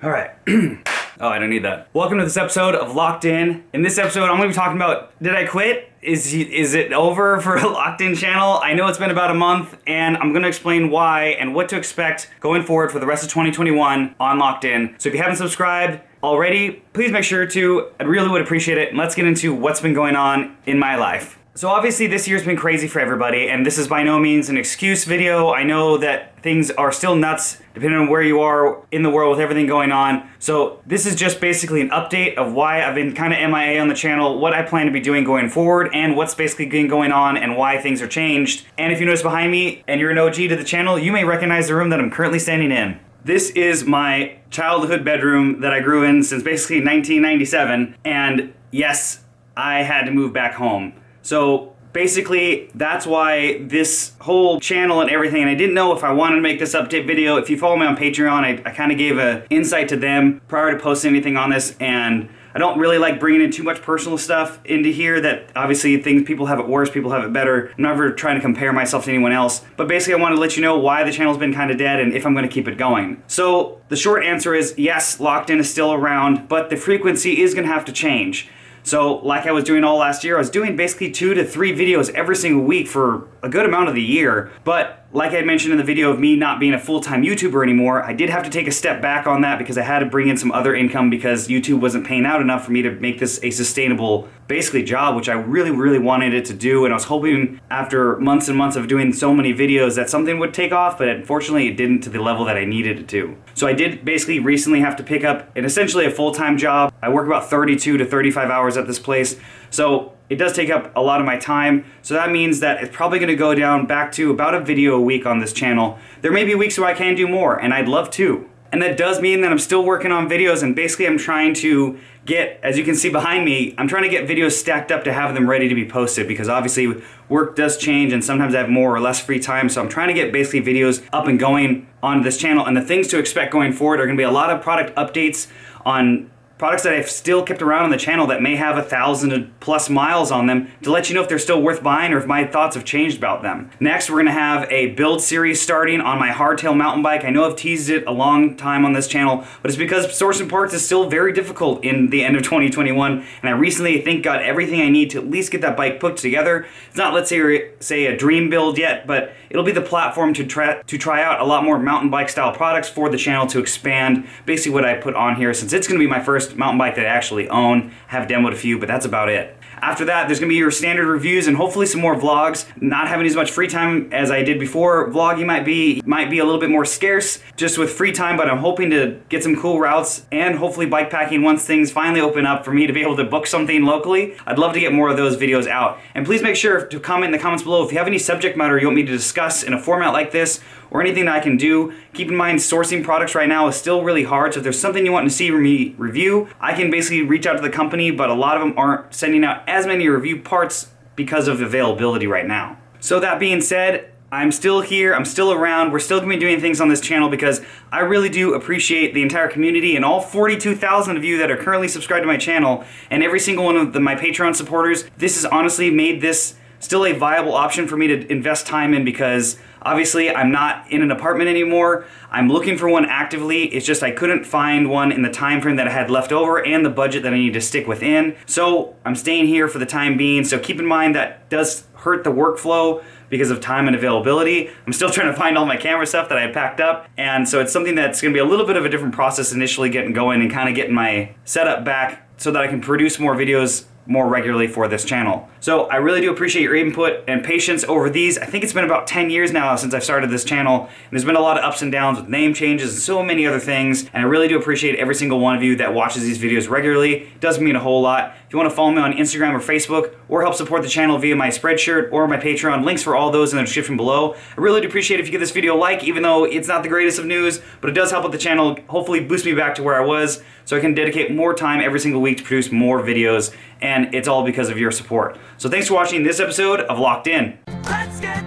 All right. Oh, I don't need that. Welcome to this episode of Locked In. In this episode, I'm going to be talking about, did I quit? Is it over for a Locked In channel? I know it's been about a month, and I'm going to explain why and what to expect going forward for the rest of 2021 on Locked In. So if you haven't subscribed already, please make sure to. I really would appreciate it. And let's get into what's been going on in my life. So obviously this year's been crazy for everybody, and this is by no means an excuse video. I know that things are still nuts depending on where you are in the world with everything going on. So this is just basically an update of why I've been kind of MIA on the channel, what I plan to be doing going forward, and what's basically been going on and why things are changed. And if you notice behind me and you're an OG to the channel, you may recognize the room that I'm currently standing in. This is my childhood bedroom that I grew in since basically 1997, and yes, I had to move back home. So basically, that's why this whole channel and everything, and I didn't know if I wanted to make this update video. If you follow me on Pateron, I kind of gave an insight to them prior to posting anything on this, and I don't really like bringing in too much personal stuff into here that obviously people have it worse, people have it better. I'm never trying to compare myself to anyone else, but basically I want to let you know why the channel's been kind of dead and if I'm going to keep it going. So the short answer is yes, Locked In is still around, but the frequency is going to have to change. So like I was doing all last year, I was doing basically 2 to 3 videos every single week for a good amount of the year. But like I mentioned in the video of me not being a full-time YouTuber anymore, I did have to take a step back on that because I had to bring in some other income because YouTube wasn't paying out enough for me to make this a sustainable, basically, job, which I really, really wanted it to do. And I was hoping after months and months of doing so many videos that something would take off, but unfortunately it didn't to the level that I needed it to. So I did basically recently have to pick up essentially a full-time job. I work about 32 to 35 hours at this place. So it does take up a lot of my time, so that means that it's probably going to go down back to about a video a week on this channel. There may be weeks where I can do more, and I'd love to. And that does mean that I'm still working on videos, and basically I'm trying to get, as you can see behind me, I'm trying to get videos stacked up to have them ready to be posted, because obviously work does change and sometimes I have more or less free time, so I'm trying to get basically videos up and going on this channel. And the things to expect going forward are going to be a lot of product updates on products that I've still kept around on the channel that may have 1,000+ miles on them to let you know if they're still worth buying or if my thoughts have changed about them. Next, we're going to have a build series starting on my hardtail mountain bike. I know I've teased it a long time on this channel, but it's because sourcing parts is still very difficult in the end of 2021, and I recently, I think, got everything I need to at least get that bike put together. It's not, let's say a dream build yet, but it'll be the platform to try out a lot more mountain bike style products for the channel to expand basically what I put on here, since it's going to be my first mountain bike that I actually own. I have demoed a few, but that's about it. After that, there's going to be your standard reviews and hopefully some more vlogs. Not having as much free time as I did before, vlogging might be a little bit more scarce just with free time, but I'm hoping to get some cool routes and hopefully bike packing once things finally open up for me to be able to book something locally. I'd love to get more of those videos out. And please make sure to comment in the comments below if you have any subject matter you want me to discuss in a format like this or anything that I can do. Keep in mind, sourcing products right now is still really hard, so if there's something you want to see me review, I can basically reach out to the company, but a lot of them aren't sending out as many review parts because of availability right now. So that being said, I'm still here, I'm still around, we're still going to be doing things on this channel because I really do appreciate the entire community and all 42,000 of you that are currently subscribed to my channel and every single one of my Patreon supporters. This has honestly made this still a viable option for me to invest time in because obviously I'm not in an apartment anymore. I'm looking for one actively. It's just I couldn't find one in the time frame that I had left over and the budget that I need to stick within. So I'm staying here for the time being. So keep in mind that does hurt the workflow because of time and availability. I'm still trying to find all my camera stuff that I packed up. And so it's something that's going to be a little bit of a different process initially getting going and kind of getting my setup back so that I can produce more videos more regularly for this channel. So I really do appreciate your input and patience over these. I think it's been about 10 years now since I've started this channel, and there's been a lot of ups and downs with name changes and so many other things, and I really do appreciate every single one of you that watches these videos regularly. It does mean a whole lot. If you want to follow me on Instagram or Facebook, or help support the channel via my Spreadshirt or my Patreon, links for all those in the description below. I really do appreciate if you give this video a like, even though it's not the greatest of news, but it does help with the channel, hopefully boost me back to where I was, so I can dedicate more time every single week to produce more videos, and it's all because of your support. So thanks for watching this episode of Locked In. Let's get